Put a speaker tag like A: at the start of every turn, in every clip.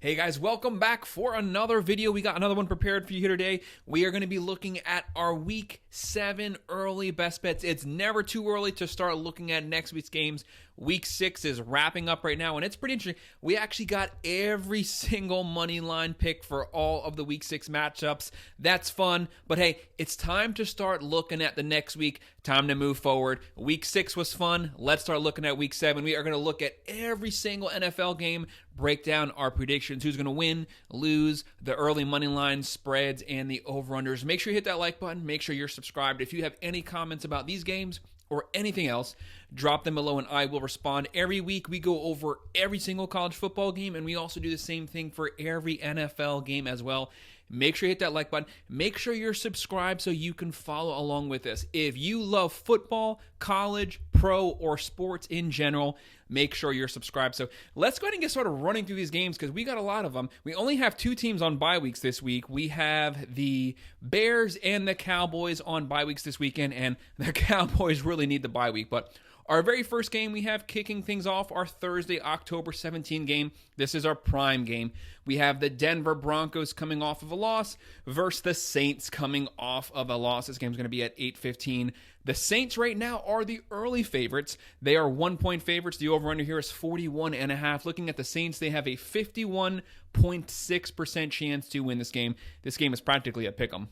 A: Hey guys, welcome back for another video. We got another one prepared for you here today. We are going to be looking at our Week 7 early best bets. It's never too early to start looking at next week's games. Week 6 is wrapping up right now, and it's pretty interesting. We actually got every single money line pick for all of the Week 6 matchups. That's fun, but hey, it's time to start looking at the next week. Time to move forward. Week 6 was fun. Let's start looking at Week 7. We are going to look at every single NFL game, break down our predictions, who's going to win, lose, the early money line spreads, and the over-unders. Make sure you hit that like button. Make sure you're subscribed. If you have any comments about these games or anything else, drop them below and I will respond. Every week we go over every single college football game, and we also do the same thing for every NFL game as well. Make sure you hit that like button. Make sure you're subscribed so you can follow along with us. If you love football, college, pro, or sports in general, make sure you're subscribed. So let's go ahead and get started running through these games because we got a lot of them. We only have 2 teams on bye weeks this week. We have the Bears and the Cowboys on bye weeks this weekend, and the Cowboys really need the bye week. But our very first game we have kicking things off, our Thursday, October 17 game. This is our prime game. We have the Denver Broncos coming off of a loss versus the Saints coming off of a loss. This game's going to be at 8:15. The Saints right now are the early favorites. They are 1-point favorites. The over-under here is 41.5. Looking at the Saints, they have a 51.6% chance to win this game. This game is practically a pick'em.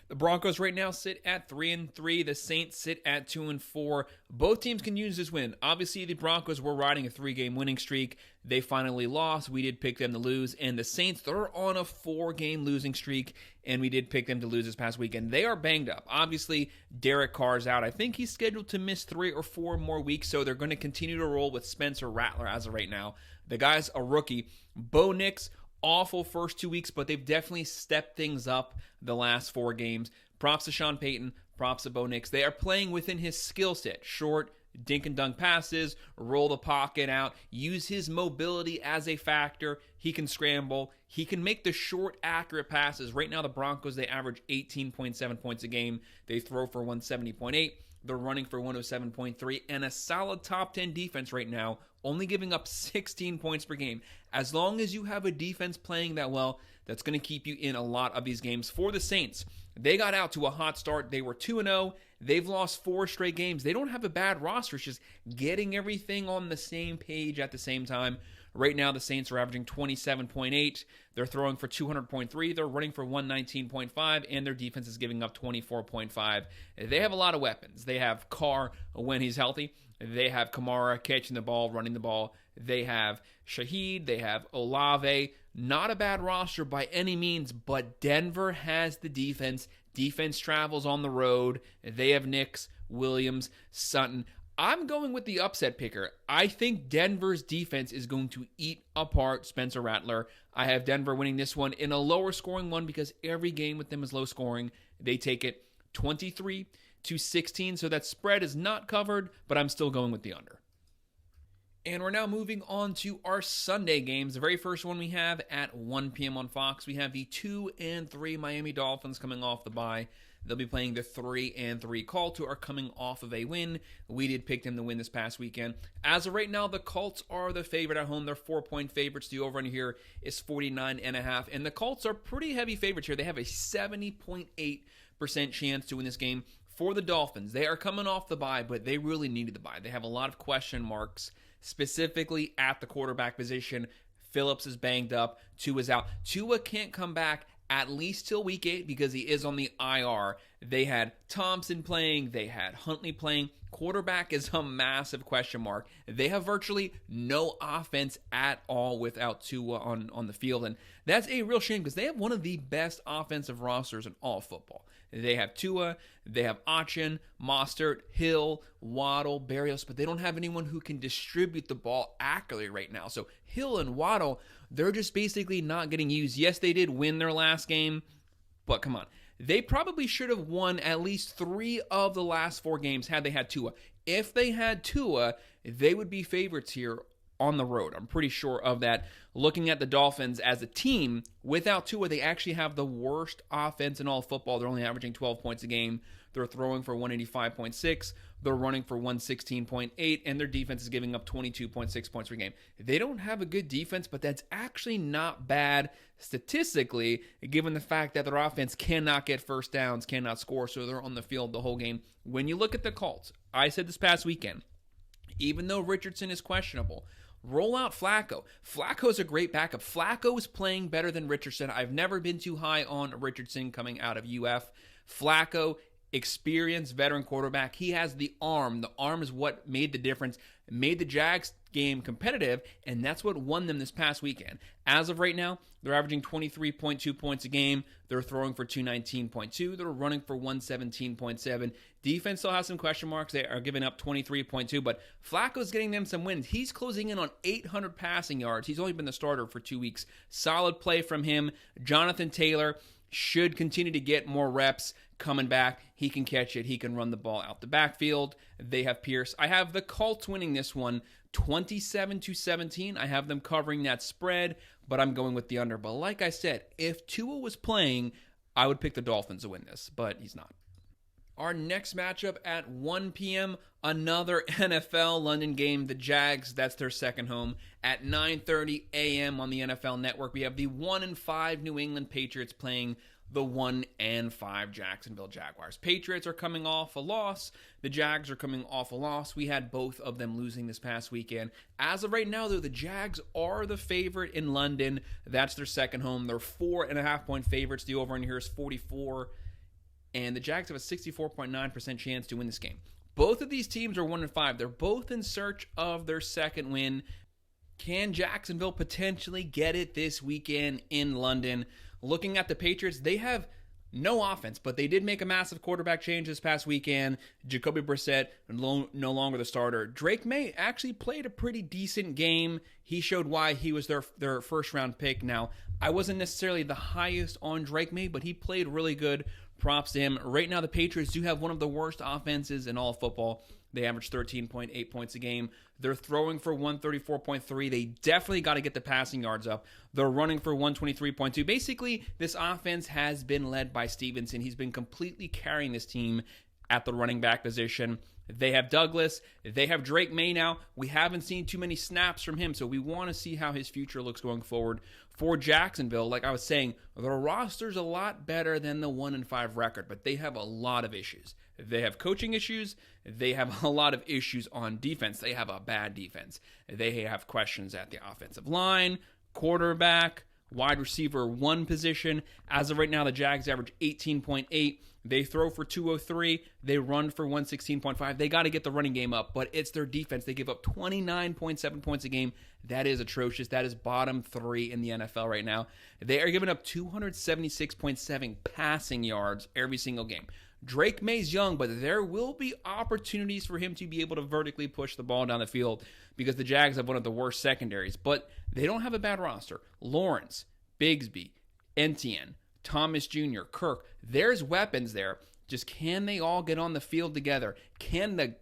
A: The Broncos right now sit at 3-3. The Saints sit at 2-4. Both teams can use this win. Obviously, the Broncos were riding a 3-game winning streak. They finally lost. We did pick them to lose. And the Saints, they're on a 4-game losing streak, and we did pick them to lose this past weekend. They are banged up. Obviously, Derek Carr's out. I think he's scheduled to miss 3 or 4 more weeks, so they're going to continue to roll with Spencer Rattler as of right now. The guy's a rookie. Bo Nix, awful first 2 weeks, but they've definitely stepped things up the last 4 games. Props to Sean Payton, props to Bo Nix. They are playing within his skill set. Short, dink and dunk passes, roll the pocket out, use his mobility as a factor. He can scramble. He can make the short, accurate passes. Right now, the Broncos, they average 18.7 points a game. They throw for 170.8. They're running for 107.3, and a solid top 10 defense right now, only giving up 16 points per game. As long as you have a defense playing that well, that's going to keep you in a lot of these games. For the Saints, they got out to a hot start. They were 2-0. They've lost 4 straight games. They don't have a bad roster. It's just getting everything on the same page at the same time. Right now, the Saints are averaging 27.8. They're throwing for 200.3. They're running for 119.5, and their defense is giving up 24.5. They have a lot of weapons. They have Carr when he's healthy. They have Kamara catching the ball, running the ball. They have Shaheed. They have Olave. Not a bad roster by any means, but Denver has the defense. Defense travels on the road. They have Nix, Williams, Sutton. I'm going with the upset picker. I think Denver's defense is going to eat apart Spencer Rattler. I have Denver winning this one in a lower scoring one because every game with them is low scoring. They take it 23-16, so that spread is not covered, but I'm still going with the under. And we're now moving on to our Sunday games. The very first one we have at 1 p.m. on Fox. We have the 2-3 Miami Dolphins coming off the bye. They'll be playing the 3-3 Colts, who are coming off of a win. We did pick them to win this past weekend. As of right now, the Colts are the favorite at home. They're 4-point favorites. The over-under here is 49.5. And the Colts are pretty heavy favorites here. They have a 70.8% chance to win this game. For the Dolphins, they are coming off the bye, but they really needed the bye. They have a lot of question marks, specifically at the quarterback position. Phillips is banged up. Tua's out. Tua can't come back at least till week 8 because he is on the IR. They had Thompson playing. They had Huntley playing. Quarterback is a massive question mark. They have virtually no offense at all without Tua on the field. And that's a real shame because they have one of the best offensive rosters in all football. They have Tua, they have Achin, Mostert, Hill, Waddle, Berrios, but they don't have anyone who can distribute the ball accurately right now. So Hill and Waddle, they're just basically not getting used. Yes, they did win their last game, but come on. They probably should have won at least 3 of the last 4 games had they had Tua. If they had Tua, they would be favorites here on the road. I'm pretty sure of that. Looking at the Dolphins as a team, without Tua, they actually have the worst offense in all of football. They're only averaging 12 points a game. They're throwing for 185.6. They're running for 116.8, and their defense is giving up 22.6 points per game. They don't have a good defense, but that's actually not bad statistically, given the fact that their offense cannot get first downs, cannot score, so they're on the field the whole game. When you look at the Colts, I said this past weekend, even though Richardson is questionable, roll out Flacco. Flacco's a great backup. Flacco is playing better than Richardson. I've never been too high on Richardson coming out of UF. Flacco, experienced veteran quarterback. He has the arm. The arm is what made the difference, made the Jags game competitive, and that's what won them this past weekend. As of right now, they're averaging 23.2 points a game. They're throwing for 219.2. They're running for 117.7. Defense still has some question marks. They are giving up 23.2, but Flacco's getting them some wins. He's closing in on 800 passing yards. He's only been the starter for 2 weeks. Solid play from him. Jonathan Taylor should continue to get more reps coming back. He can catch it. He can run the ball out the backfield. They have Pierce. I have the Colts winning this one 27-17. I have them covering that spread, but I'm going with the under. But like I said, if Tua was playing, I would pick the Dolphins to win this, but he's not. Our next matchup at 1 p.m., another NFL London game. The Jags, that's their second home. At 9:30 a.m. on the NFL Network, we have the 1-5 New England Patriots playing the 1-5 Jacksonville Jaguars. Patriots are coming off a loss. The Jags are coming off a loss. We had both of them losing this past weekend. As of right now, though, the Jags are the favorite in London. That's their second home. They're 4.5-point favorites. The over-under here is 44. And the Jags have a 64.9% chance to win this game. Both of these teams are 1-5. They're both in search of their second win. Can Jacksonville potentially get it this weekend in London? Looking at the Patriots, they have no offense, but they did make a massive quarterback change this past weekend. Jacoby Brissett no longer the starter. Drake May actually played a pretty decent game. He showed why he was their first-round pick. Now, I wasn't necessarily the highest on Drake May, but he played really good. Props to him. Right now, the Patriots do have one of the worst offenses in all of football. They average 13.8 points a game. They're throwing for 134.3. They definitely got to get the passing yards up. They're running for 123.2. Basically, this offense has been led by Stevenson. He's been completely carrying this team at the running back position. They have Douglas. They have Drake May now. We haven't seen too many snaps from him, so we want to see how his future looks going forward. For Jacksonville, like I was saying, their roster's a lot better than the 1-5 record, but they have a lot of issues. They have coaching issues. They have a lot of issues on defense. They have a bad defense. They have questions at the offensive line, quarterback, wide receiver one position. As of right now, the Jags average 18.8. They throw for 203. They run for 116.5. They got to get the running game up, but it's their defense. They give up 29.7 points a game. That is atrocious. That is bottom 3 in the NFL right now. They are giving up 276.7 passing yards every single game. Drake May's young, but there will be opportunities for him to be able to vertically push the ball down the field because the Jags have one of the worst secondaries, but they don't have a bad roster. Lawrence, Bigsby, Etienne, Thomas Jr., Kirk, there's weapons there. Just can they all get on the field together? Can they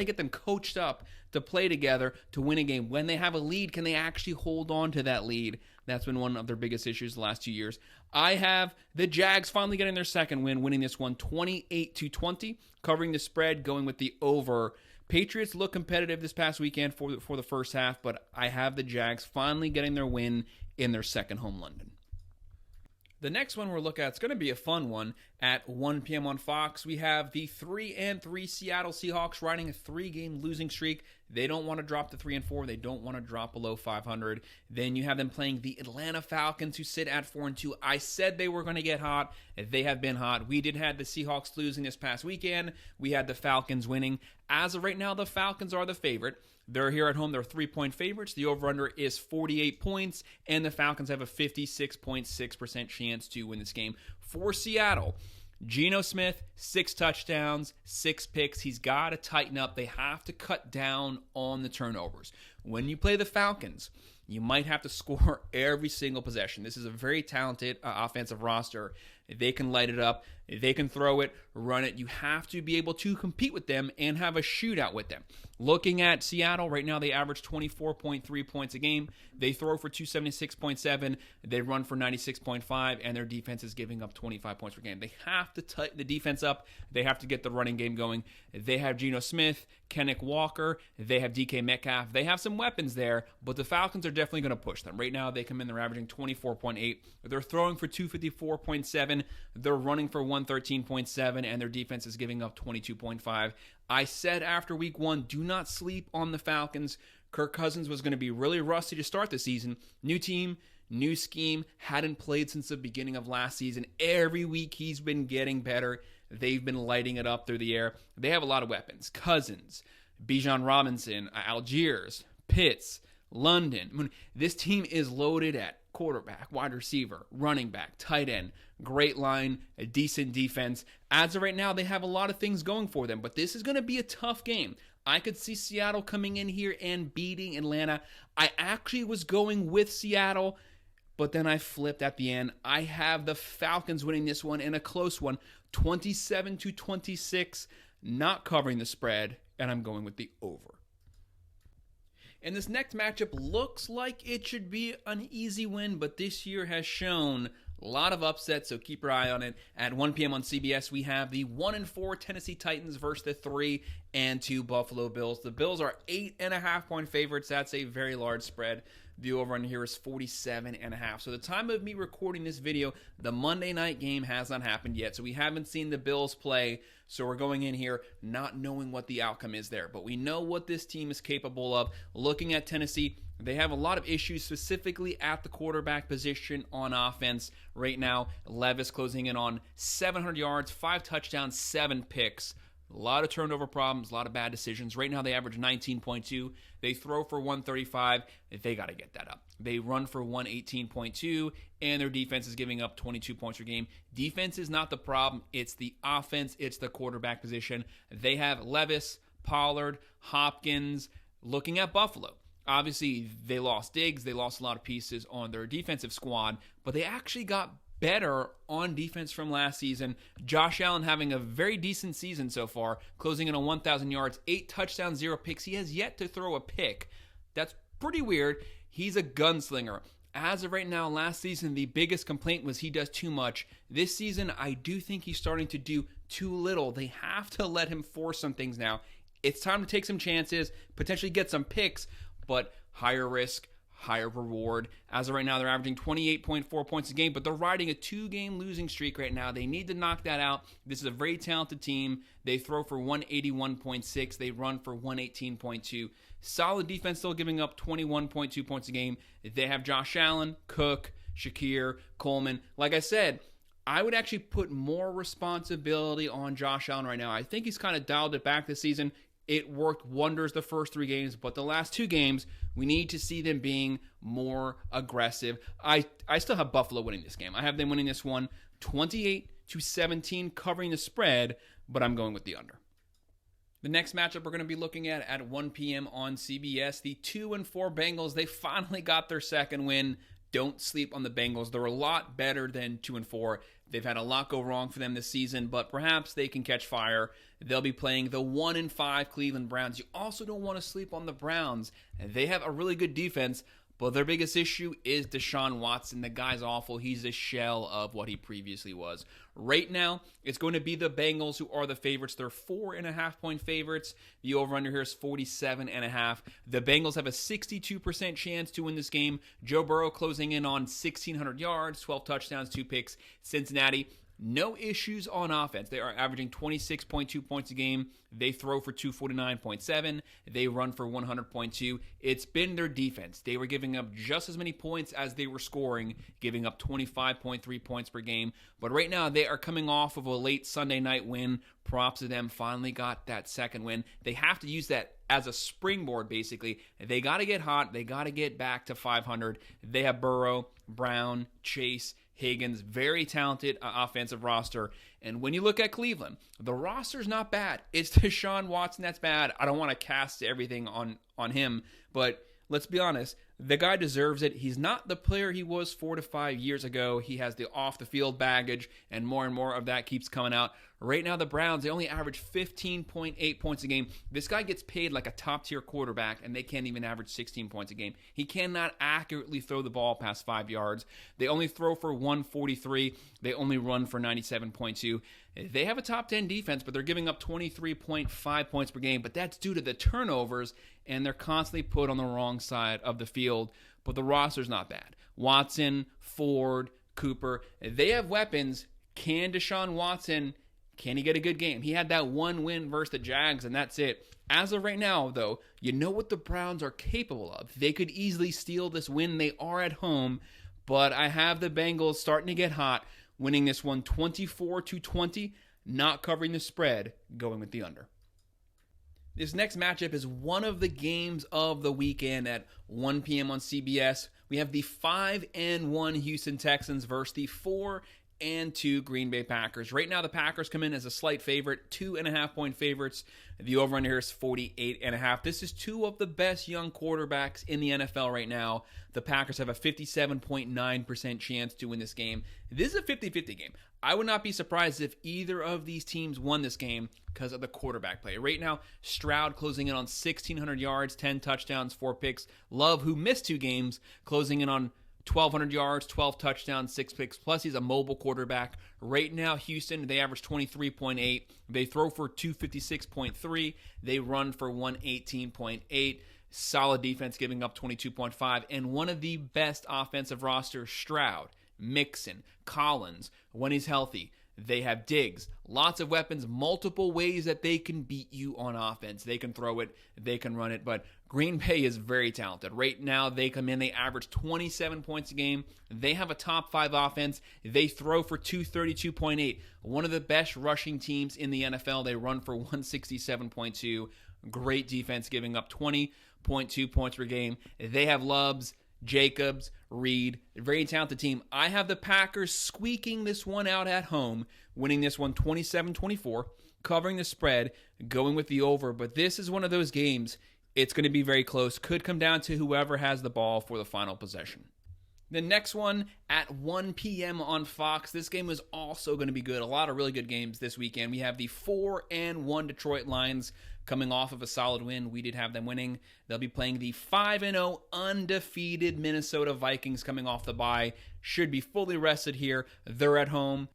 A: get them coached up to play together to win a game? When they have a lead, can they actually hold on to that lead? That's been one of their biggest issues the last 2 years. I have the Jags finally getting their second win, winning this one 28-20, covering the spread, going with the over. Patriots look competitive this past weekend for the first half, but I have the Jags finally getting their win in their second home London. The next one we're looking at, it's going to be a fun one. At 1 p.m. on Fox, we have the 3-3 Seattle Seahawks riding a 3-game losing streak. They don't want to drop to 3-4. They don't want to drop below 500. Then you have them playing the Atlanta Falcons, who sit at 4-2. I said they were going to get hot. They have been hot. We did have the Seahawks losing this past weekend. We had the Falcons winning. As of right now, the Falcons are the favorite. They're here at home. They're 3-point favorites. The over-under is 48 points, and the Falcons have a 56.6% chance to win this game. For Seattle, Geno Smith, 6 touchdowns, 6 picks. He's got to tighten up. They have to cut down on the turnovers. When you play the Falcons, you might have to score every single possession. This is a very talented offensive roster. They can light it up. They can throw it, run it. You have to be able to compete with them and have a shootout with them. Looking at Seattle, right now they average 24.3 points a game. They throw for 276.7. They run for 96.5, and their defense is giving up 25 points per game. They have to tighten the defense up. They have to get the running game going. They have Geno Smith, Kenneth Walker. They have DK Metcalf. They have some weapons there, but the Falcons are definitely going to push them. Right now, they come in, they're averaging 24.8. They're throwing for 254.7. They're running for 113.7, and their defense is giving up 22.5. I said after week 1, do not sleep on the Falcons. Kirk Cousins was going to be really rusty to start the season. New team, new scheme, hadn't played since the beginning of last season. Every week he's been getting better. They've been lighting it up through the air. They have a lot of weapons. Cousins, Bijan Robinson, Algiers, Pitts, London. This team is loaded at quarterback, wide receiver, running back, tight end, great line, a decent defense. As of right now, they have a lot of things going for them, but this is going to be a tough game. I could see Seattle coming in here and beating Atlanta. I actually was going with Seattle, but then I flipped at the end. I have the Falcons winning this one in a close one, 27-26, not covering the spread, and I'm going with the over. And this next matchup looks like it should be an easy win, but this year has shown a lot of upsets, so keep your eye on it. At 1 p.m. on CBS, we have the 1-4 Tennessee Titans versus the 3-2 Buffalo Bills. The Bills are 8.5-point favorites. That's a very large spread. The over-under here is 47.5. So the time of me recording this video, the Monday night game has not happened yet. So we haven't seen the Bills play. So we're going in here not knowing what the outcome is there. But we know what this team is capable of. Looking at Tennessee, they have a lot of issues specifically at the quarterback position on offense. Right now, Levis closing in on 700 yards, 5 touchdowns, 7 picks. A lot of turnover problems, a lot of bad decisions. Right now, they average 19.2. They throw for 135. They got to get that up. They run for 118.2, and their defense is giving up 22 points per game. Defense is not the problem. It's the offense. It's the quarterback position. They have Levis, Pollard, Hopkins. Looking at Buffalo, obviously, they lost Diggs. They lost a lot of pieces on their defensive squad, but they actually got better on defense from last season. Josh Allen having a very decent season so far, closing in on 1,000 yards, 8 touchdowns, 0 picks. He has yet to throw a pick. That's pretty weird. He's a gunslinger. As of right now, last season, the biggest complaint was he does too much. This season, I do think he's starting to do too little. They have to let him force some things now. It's time to take some chances, potentially get some picks, but higher risk, higher reward. As of right now, they're averaging 28.4 points a game, but they're riding a 2-game losing streak right now. They need to knock that out. This is a very talented team. They throw for 181.6. They run for 118.2. Solid defense, still giving up 21.2 points a game. They have Josh Allen, Cook, Shakir, Coleman. Like I said, I would actually put more responsibility on Josh Allen right now. I think he's kind of dialed it back this season. It worked wonders the first 3 games, but the last 2 games, we need to see them being more aggressive. I still have Buffalo winning this game. I have them winning this one 28-17, covering the spread, but I'm going with the under. The next matchup we're going to be looking at 1 p.m. on CBS, the 2-4 Bengals. They finally got their second win. Don't sleep on the Bengals. They're a lot better than 2-4. They've had a lot go wrong for them this season, but perhaps they can catch fire. They'll be playing the 1-5 Cleveland Browns. You also don't want to sleep on the Browns. They have a really good defense, but their biggest issue is Deshaun Watson. The guy's awful. He's a shell of what he previously was. Right now, it's going to be the Bengals who are the favorites. They're 4.5-point favorites. The over-under here is 47.5. The Bengals have a 62% chance to win this game. Joe Burrow closing in on 1,600 yards, 12 touchdowns, 2 picks. Cincinnati, no issues on offense. They are averaging 26.2 points a game. They throw for 249.7. They run for 100.2. It's been their defense. They were giving up just as many points as they were scoring, giving up 25.3 points per game. But right now, they are coming off of a late Sunday night win. Props to them. Finally got that second win. They have to use that as a springboard, basically. They got to get hot. They got to get back to 500. They have Burrow, Brown, Chase, Higgins, very talented offensive roster. And when you look at Cleveland, the roster's not bad. It's Deshaun Watson that's bad. I don't want to cast everything on him, but let's be honest. The guy deserves it. He's not the player he was 4 to 5 years ago. He has the off-the-field baggage, and more of that keeps coming out. Right now, the Browns, they only average 15.8 points a game. This guy gets paid like a top-tier quarterback, and they can't even average 16 points a game. He cannot accurately throw the ball past 5 yards. They only throw for 143. They only run for 97.2. They have a top 10 defense, but they're giving up 23.5 points per game, but that's due to the turnovers, and they're constantly put on the wrong side of the field. But the roster's not bad. Watson, Ford, Cooper, they have weapons. Can Deshaun Watson, can he get a good game? He had that one win versus the Jags, and that's it. As of right now, though, you know what the Browns are capable of. They could easily steal this win. They are at home, but I have the Bengals starting to get hot, winning this one 24-20, not covering the spread, going with the under. This next matchup is one of the games of the weekend at 1 p.m. on CBS. We have the 5-1 Houston Texans versus the 4-2 Green Bay Packers. Right now, the Packers come in as a slight favorite, 2.5-point favorites. The over-under here is 48.5. This is two of the best young quarterbacks in the NFL right now. The Packers have a 57.9% chance to win this game. This is a 50-50 game. I would not be surprised if either of these teams won this game because of the quarterback play. Right now, Stroud closing in on 1,600 yards, 10 touchdowns, 4 picks. Love, who missed 2 games, closing in on 1,200 yards, 12 touchdowns, 6 picks. Plus, he's a mobile quarterback. Right now, Houston, they average 23.8. They throw for 256.3. They run for 118.8. Solid defense, giving up 22.5. And one of the best offensive rosters, Stroud, Mixon, Collins, when he's healthy. They have Diggs, lots of weapons, multiple ways that they can beat you on offense. They can throw it, they can run it, but Green Bay is very talented. Right now, they come in, they average 27 points a game. They have a top 5 offense. They throw for 232.8. One of the best rushing teams in the NFL. They run for 167.2. Great defense, giving up 20.2 points per game. They have Lubbs, Jacobs, Reed, a very talented team. I have the Packers squeaking this one out at home, winning this one 27-24, covering the spread, going with the over. But this is one of those games, it's going to be very close. Could come down to whoever has the ball for the final possession. The next one at 1 p.m. on Fox. This game is also going to be good. A lot of really good games this weekend. We have the 4-1 Detroit Lions coming off of a solid win. We did have them winning. They'll be playing the 5-0 undefeated Minnesota Vikings coming off the bye. Should be fully rested here. They're at home.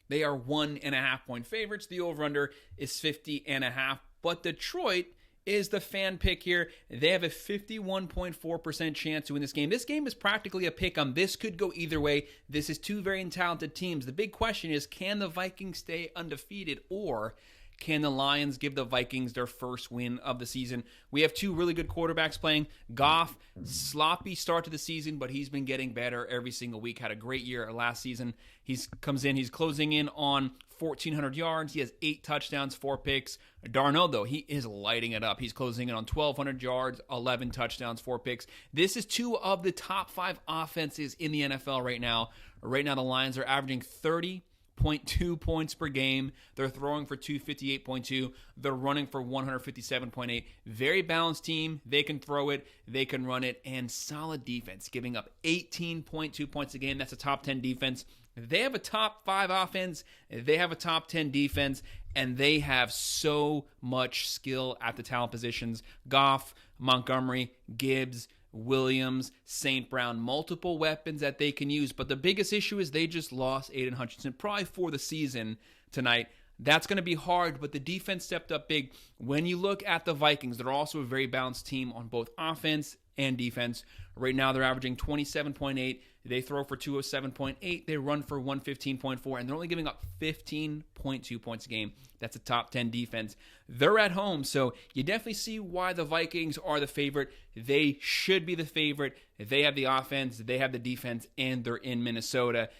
A: They are 1.5-point favorites. The over-under is 50.5. But Detroit is the fan pick here. They have a 51.4% chance to win this game. This game is practically a pick-em. This could go either way. This is two very talented teams. The big question is, can the Vikings stay undefeated, or can the Lions give the Vikings their first win of the season? We have two really good quarterbacks playing. Goff, sloppy start to the season, but he's been getting better every single week. Had a great year last season. He's closing in on 1,400 yards. He has 8 touchdowns, 4 picks. Darnold, though, he is lighting it up. He's closing in on 1,200 yards, 11 touchdowns, 4 picks. This is two of the top 5 offenses in the NFL right now. Right now, the Lions are averaging 30.2 points per game. They're throwing for 258.2. They're running for 157.8. Very balanced team. They can throw it. They can run it. And solid defense, giving up 18.2 points a game. That's a top 10 defense. They have a top 5 offense. They have a top 10 defense. And they have so much skill at the talent positions. Goff, Montgomery, Gibbs, Williams, St. Brown, multiple weapons that they can use. But the biggest issue is they just lost Aiden Hutchinson, probably for the season tonight. That's going to be hard, but the defense stepped up big. When you look at the Vikings, they're also a very balanced team on both offense and defense. Right now, they're averaging 27.8. They throw for 207.8. They run for 115.4, and they're only giving up 15.2 points a game. That's a top 10 defense. They're at home, so you definitely see why the Vikings are the favorite. They should be the favorite. They have the offense, they have the defense, and they're in Minnesota.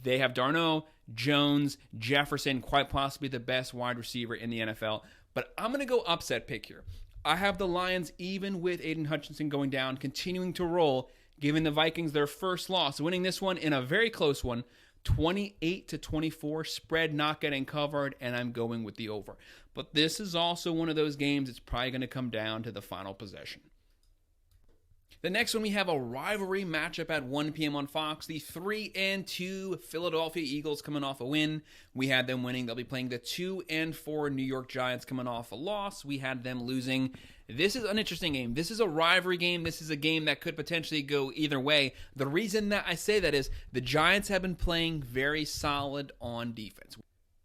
A: They have Darnold, Jones, Jefferson, quite possibly the best wide receiver in the NFL. But I'm going to go upset pick here. I have the Lions, even with Aiden Hutchinson going down, continuing to roll, giving the Vikings their first loss, winning this one in a very close one, 28-24, spread not getting covered, and I'm going with the over. But this is also one of those games, it's probably going to come down to the final possession. The next one, we have a rivalry matchup at 1 p.m. on Fox. The 3-2 Philadelphia Eagles coming off a win. We had them winning. They'll be playing the 2-4 New York Giants coming off a loss. We had them losing. This is an interesting game. This is a rivalry game. This is a game that could potentially go either way. The reason that I say that is the Giants have been playing very solid on defense,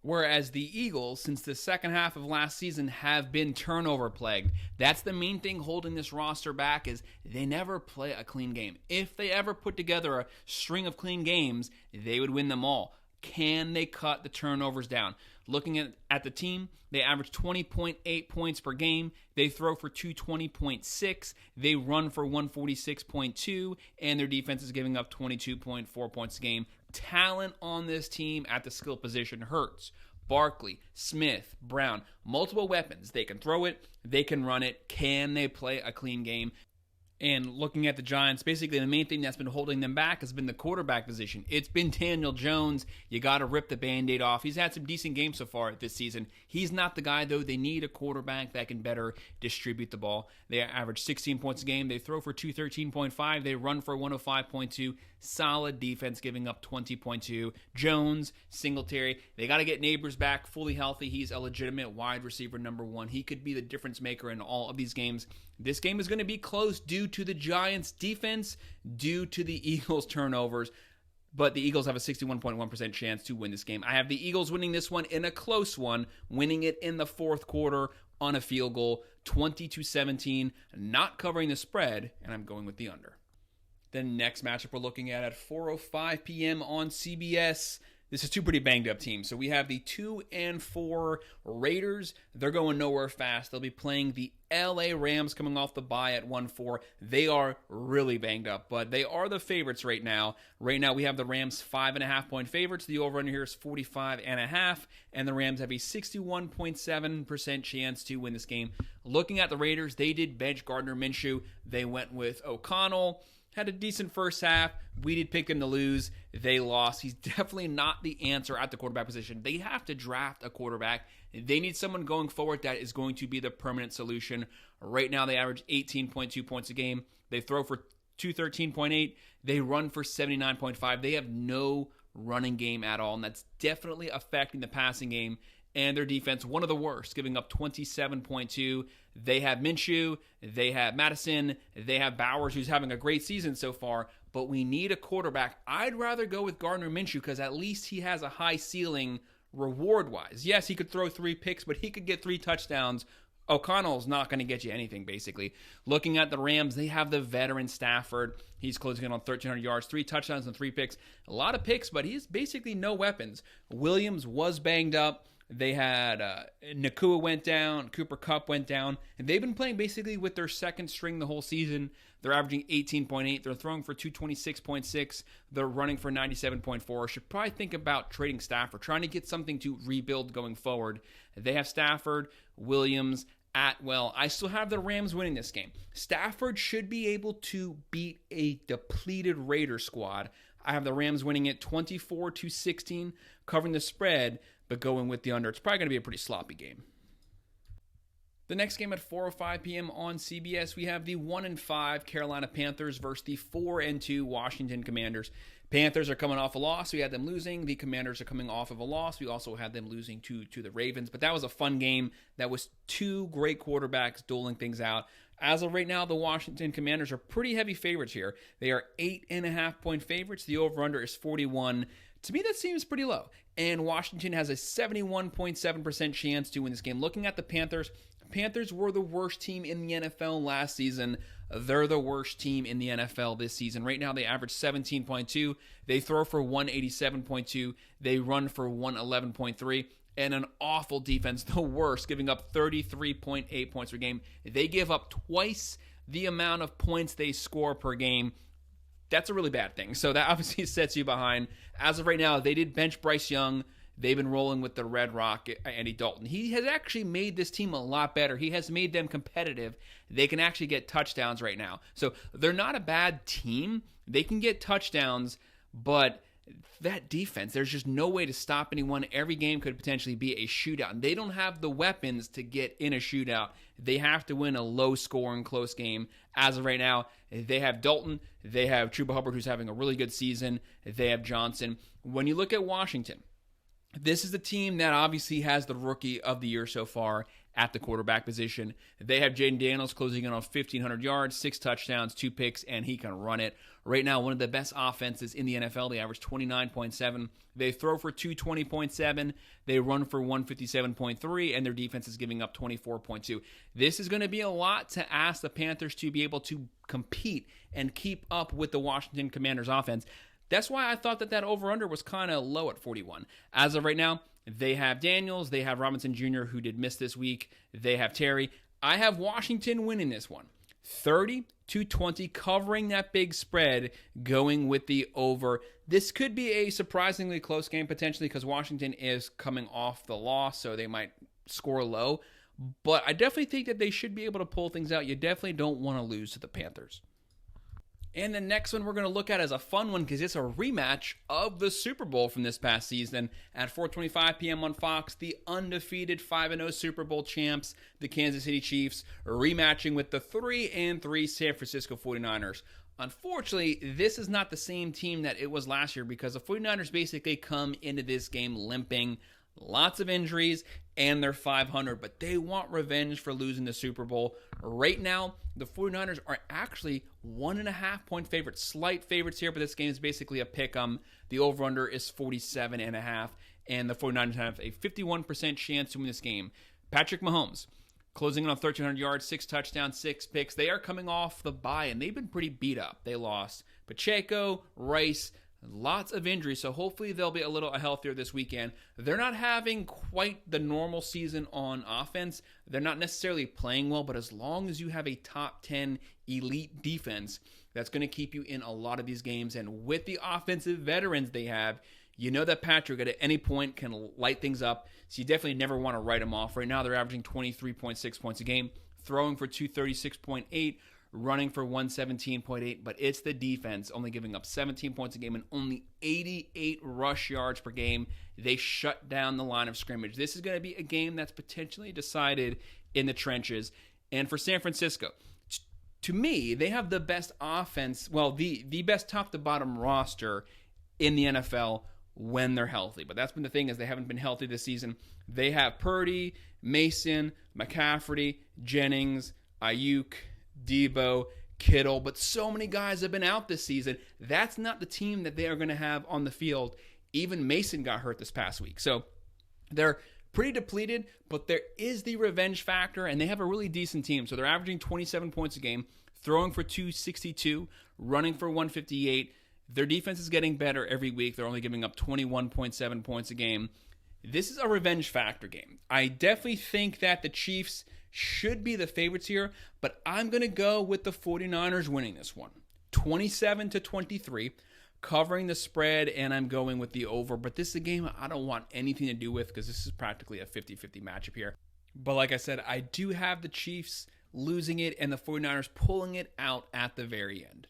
A: whereas the Eagles, since the second half of last season, have been turnover plagued. That's the main thing holding this roster back, is they never play a clean game. If they ever put together a string of clean games, they would win them all. Can they cut the turnovers down? Looking at the team, they average 20.8 points per game. They throw for 220.6. They run for 146.2. And their defense is giving up 22.4 points a game. Talent on this team at the skill position hurts. Barkley, Smith, Brown, multiple weapons. They can throw it. They can run it. Can they play a clean game? And looking at the Giants, basically the main thing that's been holding them back has been the quarterback position. It's been Daniel Jones. You got to rip the Band-Aid off. He's had some decent games so far this season. He's not the guy, though. They need a quarterback that can better distribute the ball. They average 16 points a game. They throw for 213.5. They run for 105.2. Solid defense, giving up 20.2. Jones, Singletary, they got to get Neighbors back fully healthy. He's a legitimate wide receiver number one. He could be the difference maker in all of these games. This game is going to be close due to the Giants' defense, due to the Eagles' turnovers. But the Eagles have a 61.1% chance to win this game. I have the Eagles winning this one in a close one, winning it in the fourth quarter on a field goal, 20-17, not covering the spread, and I'm going with the under. The next matchup we're looking at 4:05 p.m. on CBS. This is two pretty banged up teams. So we have the 2-4 Raiders. They're going nowhere fast. They'll be playing the LA Rams coming off the bye at 1-4. They are really banged up, but they are the favorites right now. Right now we have the Rams 5.5-point favorites. The over-under here is 45.5, and the Rams have a 61.7% chance to win this game. Looking at the Raiders, they did bench Gardner Minshew. They went with O'Connell. Had a decent first half. We did pick them to lose. They lost. He's definitely not the answer at the quarterback position. They have to draft a quarterback. They need someone going forward that is going to be the permanent solution. Right now, they average 18.2 points a game. They throw for 213.8. They run for 79.5. They have no running game at all, and that's definitely affecting the passing game. And their defense, one of the worst, giving up 27.2. They have Minshew, they have Madison, they have Bowers, who's having a great season so far, but we need a quarterback. I'd rather go with Gardner Minshew because at least he has a high ceiling reward-wise. Yes, he could throw 3 picks, but he could get 3 touchdowns. O'Connell's not going to get you anything, basically. Looking at the Rams, they have the veteran Stafford. He's closing in on 1,300 yards, 3 touchdowns and 3 picks. A lot of picks, but he's basically no weapons. Williams was banged up. They had Nakua went down, Cooper Kupp went down, and they've been playing basically with their second string the whole season. They're averaging 18.8. They're throwing for 226.6. They're running for 97.4. Should probably think about trading Stafford, trying to get something to rebuild going forward. They have Stafford, Williams, Atwell. I still have the Rams winning this game. Stafford should be able to beat a depleted Raider squad. I have the Rams winning it 24-16, covering the spread, but going with the under. It's probably going to be a pretty sloppy game. The next game at 4:05 p.m. on CBS, we have the 1-5 Carolina Panthers versus the 4-2 Washington Commanders. Panthers are coming off a loss. We had them losing. The Commanders are coming off of a loss. We also had them losing to the Ravens. But that was a fun game. That was 2 great quarterbacks dueling things out. As of right now, the Washington Commanders are pretty heavy favorites here. They are 8.5-point favorites. The over-under is 41. To me, that seems pretty low. And Washington has a 71.7% chance to win this game. Looking at the Panthers were the worst team in the NFL last season. They're the worst team in the NFL this season. Right now, they average 17.2. They throw for 187.2. They run for 111.3. And an awful defense, the worst, giving up 33.8 points per game. They give up twice the amount of points they score per game. That's a really bad thing. So that obviously sets you behind. As of right now, they did bench Bryce Young. They've been rolling with the Red Rock, Andy Dalton. He has actually made this team a lot better. He has made them competitive. They can actually get touchdowns right now. So they're not a bad team. They can get touchdowns, but that defense, there's just no way to stop anyone. Every game could potentially be a shootout. And they don't have the weapons to get in a shootout. They have to win a low-scoring, close game. As of right now, they have Dalton. They have Chuba Hubbard, who's having a really good season. They have Johnson. When you look at Washington, this is the team that obviously has the rookie of the year so far at the quarterback position. They have Jaden Daniels closing in on 1,500 yards, 6 touchdowns, 2 picks, and he can run it. Right now, one of the best offenses in the NFL. They average 29.7. They throw for 220.7. They run for 157.3, and their defense is giving up 24.2. This is going to be a lot to ask the Panthers to be able to compete and keep up with the Washington Commanders offense. That's why I thought that over-under was kind of low at 41. As of right now, they have Daniels. They have Robinson Jr., who did miss this week. They have Terry. I have Washington winning this one. 30-20, covering that big spread, going with the over. This could be a surprisingly close game, potentially, because Washington is coming off the loss, so they might score low. But I definitely think that they should be able to pull things out. You definitely don't want to lose to the Panthers. And the next one we're going to look at is a fun one because it's a rematch of the Super Bowl from this past season. At 4:25 p.m. on Fox, the undefeated 5-0 Super Bowl champs, the Kansas City Chiefs, rematching with the 3-3 San Francisco 49ers. Unfortunately, this is not the same team that it was last year because the 49ers basically come into this game limping. Lots of injuries, and they're 500, but they want revenge for losing the Super Bowl. Right now, the 49ers are actually 1.5-point favorites. Slight favorites here, but this game is basically a pick-em. The over-under is 47.5, and the 49ers have a 51% chance to win this game. Patrick Mahomes, closing in on 1,300 yards, 6 touchdowns, 6 picks. They are coming off the bye, and they've been pretty beat up. They lost Pacheco, Rice, lots of injuries, so hopefully they'll be a little healthier this weekend. They're not having quite the normal season on offense. They're not necessarily playing well, but as long as you have a top 10 elite defense, that's going to keep you in a lot of these games. And with the offensive veterans they have, you know that Patrick at any point can light things up, so you definitely never want to write him off. Right now they're averaging 23.6 points a game, throwing for 236.8, running for 117.8, but it's the defense only giving up 17 points a game and only 88 rush yards per game. They shut down the line of scrimmage. This is going to be a game that's potentially decided in the trenches. And for San Francisco, to me, they have the best offense, well, the best top-to-bottom roster in the NFL when they're healthy. But that's been the thing, is they haven't been healthy this season. They have Purdy, Mason, McCaffrey, Jennings, Ayuk, Debo, Kittle, but so many guys have been out this season. That's not the team that they are going to have on the field. Even Mason got hurt this past week. So they're pretty depleted, but there is the revenge factor, and they have a really decent team. So they're averaging 27 points a game, throwing for 262, running for 158. Their defense is getting better every week. They're only giving up 21.7 points a game. This is a revenge factor game. I definitely think that the Chiefs should be the favorites here, but I'm going to go with the 49ers winning this one. 27-23, covering the spread, and I'm going with the over. But this is a game I don't want anything to do with because this is practically a 50-50 matchup here. But like I said, I do have the Chiefs losing it and the 49ers pulling it out at the very end.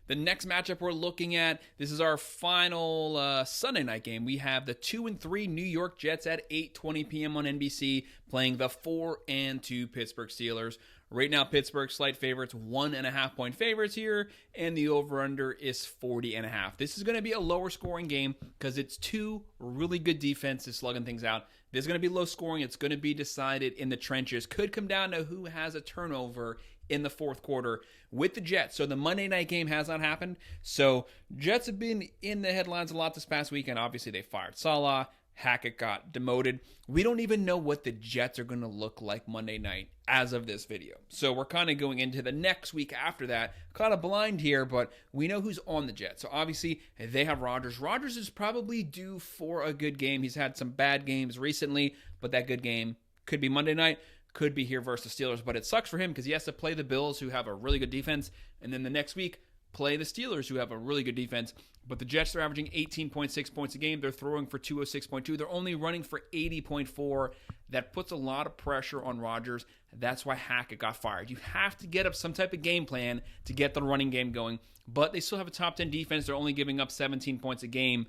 A: The next matchup we're looking at, this is our final Sunday night game. We have the 2-3 New York Jets at 8:20 p.m. on NBC playing the 4-2 Pittsburgh Steelers. Right now, Pittsburgh slight favorites, 1.5-point favorites here, and the over-under is 40.5. This is going to be a lower scoring game because it's two really good defenses slugging things out. This is going to be low scoring. It's going to be decided in the trenches. Could come down to who has a turnover in the fourth quarter with the Jets. So the Monday night game has not happened. So Jets have been in the headlines a lot this past weekend. Obviously, they fired Salah. Hackett got demoted. We don't even know what the Jets are going to look like Monday night as of this video. So we're kind of going into the next week after that. Kind of blind here, but we know who's on the Jets. So obviously, they have Rodgers. Rodgers is probably due for a good game. He's had some bad games recently, but that good game could be Monday night. Could be here versus the Steelers, but it sucks for him because he has to play the Bills, who have a really good defense, and then the next week play the Steelers, who have a really good defense. But the Jets are averaging 18.6 points a game. They're throwing for 206.2. They're only running for 80.4. That puts a lot of pressure on Rodgers. That's why Hackett got fired. You have to get up some type of game plan to get the running game going. But they still have a top 10 defense. They're only giving up 17 points a game.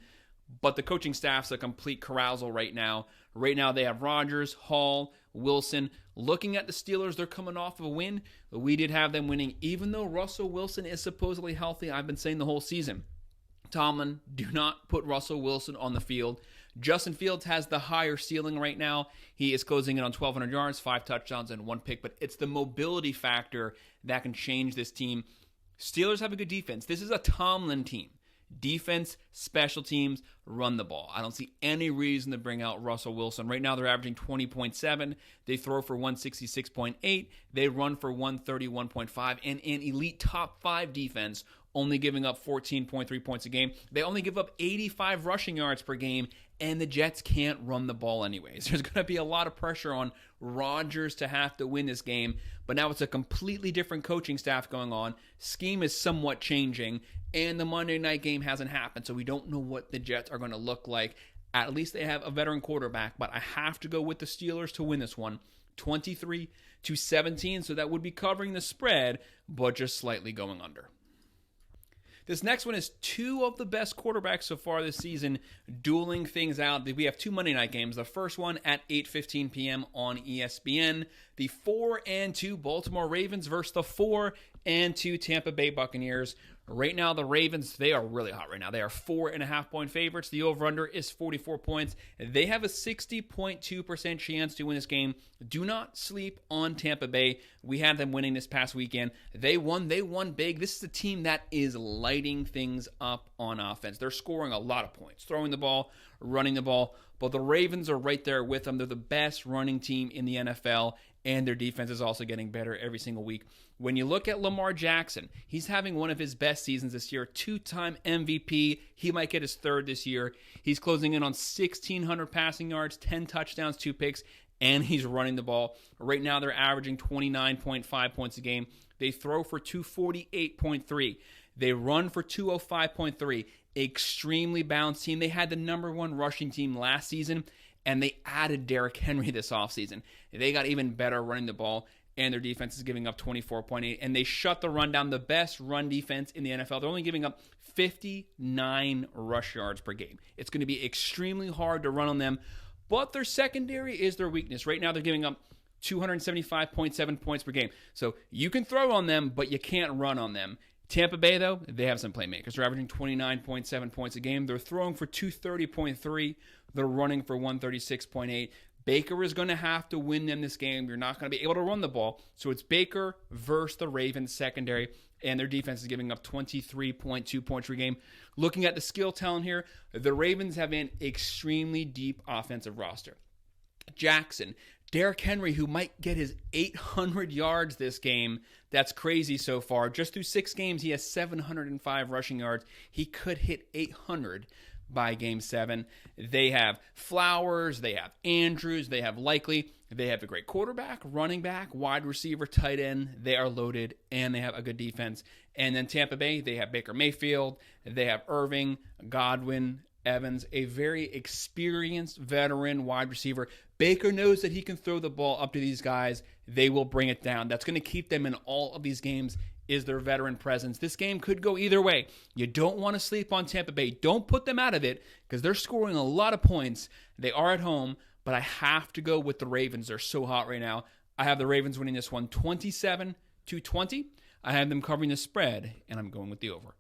A: But the coaching staff's a complete carousal right now. Right now they have Rodgers, Hall, Wilson. Looking at the Steelers, they're coming off of a win. We did have them winning. Even though Russell Wilson is supposedly healthy, I've been saying the whole season, Tomlin, do not put Russell Wilson on the field. Justin Fields has the higher ceiling right now. He is closing in on 1,200 yards, 5 touchdowns, and 1 pick. But it's the mobility factor that can change this team. Steelers have a good defense. This is a Tomlin team. Defense, special teams, run the ball. I don't see any reason to bring out Russell Wilson. Right now they're averaging 20.7. They throw for 166.8. They run for 131.5. And an elite top 5 defense, only giving up 14.3 points a game. They only give up 85 rushing yards per game, and the Jets can't run the ball anyways. There's going to be a lot of pressure on Rodgers to have to win this game, but now it's a completely different coaching staff going on. Scheme is somewhat changing, and the Monday night game hasn't happened, so we don't know what the Jets are going to look like. At least they have a veteran quarterback, but I have to go with the Steelers to win this one, 23-17, so that would be covering the spread, but just slightly going under. This next one is 2 of the best quarterbacks so far this season dueling things out. We have 2 Monday night games. The first one at 8:15 p.m. on ESPN. The 4-2 Baltimore Ravens versus the 4-2 Tampa Bay Buccaneers. Right now, the Ravens, they are really hot right now. They are 4.5-point favorites. The over-under is 44 points. They have a 60.2% chance to win this game. Do not sleep on Tampa Bay. We had them winning this past weekend. They won big. This is a team that is lighting things up on offense. They're scoring a lot of points, throwing the ball, running the ball. But the Ravens are right there with them. They're the best running team in the NFL, and their defense is also getting better every single week. When you look at Lamar Jackson, he's having one of his best seasons this year. 2-time MVP. He might get his 3rd this year. He's closing in on 1,600 passing yards, 10 touchdowns, 2 picks, and he's running the ball. Right now, they're averaging 29.5 points a game. They throw for 248.3. They run for 205.3. Extremely balanced team. They had the number 1 rushing team last season, and they added Derrick Henry this offseason. They got even better running the ball, and their defense is giving up 24.8, and they shut the run down. The best run defense in the NFL. They're only giving up 59 rush yards per game. It's going to be extremely hard to run on them, but their secondary is their weakness. Right now, they're giving up 275.7 points per game. So you can throw on them, but you can't run on them. Tampa Bay, though, they have some playmakers. They're averaging 29.7 points a game. They're throwing for 230.3. They're running for 136.8. Baker is going to have to win them this game. You're not going to be able to run the ball. So it's Baker versus the Ravens secondary, and their defense is giving up 23.2 points per game. Looking at the skill talent here, the Ravens have an extremely deep offensive roster. Jackson, Derrick Henry, who might get his 800 yards this game. That's crazy so far. Just through 6 games, he has 705 rushing yards. He could hit 800 by Game 7. They have Flowers, they have Andrews, they have Likely, they have a great quarterback, running back, wide receiver, tight end. They are loaded, and they have a good defense. And then Tampa Bay, they have Baker Mayfield, they have Irving, Godwin, Evans, a very experienced veteran wide receiver. Baker knows that he can throw the ball up to these guys. They will bring it down. That's going to keep them in all of these games, is their veteran presence. This game could go either way. You don't want to sleep on Tampa Bay. Don't put them out of it because they're scoring a lot of points. They are at home, but I have to go with the Ravens. They're so hot right now. I have the Ravens winning this one 27-20. I have them covering the spread, and I'm going with the over.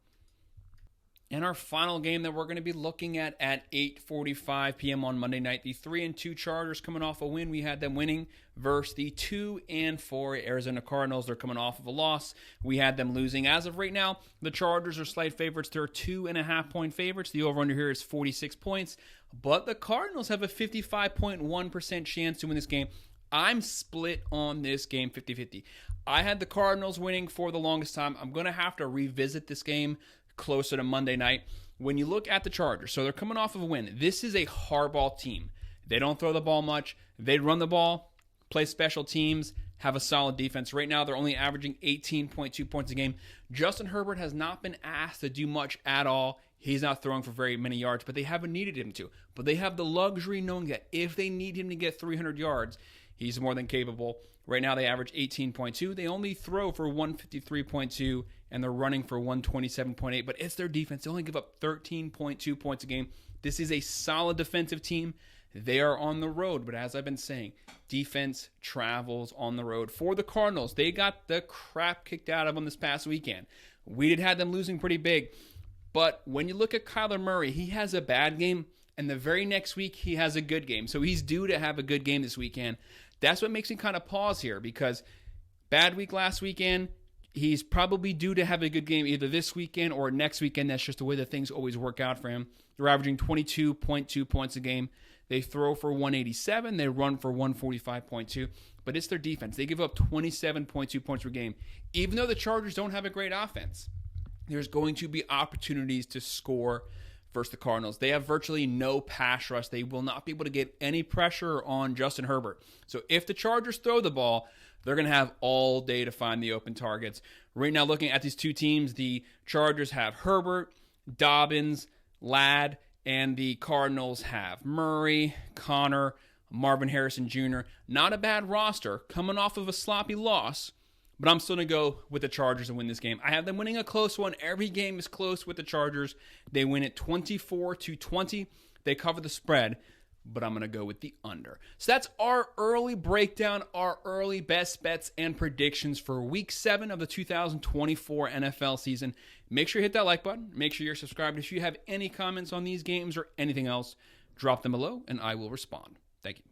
A: And our final game that we're going to be looking at 8:45 p.m. on Monday night, the 3-2 Chargers coming off a win. We had them winning versus the 2-4 Arizona Cardinals. They're coming off of a loss. We had them losing. As of right now, the Chargers are slight favorites. They're 2.5-point favorites. The over-under here is 46 points. But the Cardinals have a 55.1% chance to win this game. I'm split on this game 50-50. I had the Cardinals winning for the longest time. I'm going to have to revisit this game closer to Monday night. When you look at the Chargers, so they're coming off of a win. This is a Harbaugh team. They don't throw the ball much. They run the ball, play special teams. have a solid defense. Right now, they're only averaging 18.2 points a game. Justin Herbert has not been asked to do much at all. He's not throwing for very many yards, but they haven't needed him to. But they have the luxury knowing that if they need him to get 300 yards, he's more than capable. Right now, they average 18.2. They only throw for 153.2, and they're running for 127.8. But it's their defense. They only give up 13.2 points a game. This is a solid defensive team. They are on the road, but as I've been saying, defense travels on the road. For the Cardinals, they got the crap kicked out of them this past weekend. We did have them losing pretty big, but when you look at Kyler Murray, he has a bad game, and the very next week he has a good game. So he's due to have a good game this weekend. That's what makes me kind of pause here, because bad week last weekend, he's probably due to have a good game either this weekend or next weekend. That's just the way that things always work out for him. They're averaging 22.2 points a game. They throw for 187. They run for 145.2. But it's their defense. They give up 27.2 points per game. Even though the Chargers don't have a great offense, there's going to be opportunities to score versus the Cardinals. They have virtually no pass rush. They will not be able to get any pressure on Justin Herbert. So if the Chargers throw the ball, they're going to have all day to find the open targets. Right now, looking at these two teams, the Chargers have Herbert, Dobbins, Ladd, and the Cardinals have Murray, Connor, Marvin Harrison Jr. Not a bad roster, coming off of a sloppy loss, but I'm still going to go with the Chargers and win this game. I have them winning a close one. Every game is close with the Chargers. They win it 24-20. They cover the spread, but I'm going to go with the under. So that's our early breakdown, our early best bets and predictions for Week 7 of the 2024 NFL season. Make sure you hit that like button. Make sure you're subscribed. If you have any comments on these games or anything else, drop them below, and I will respond. Thank you.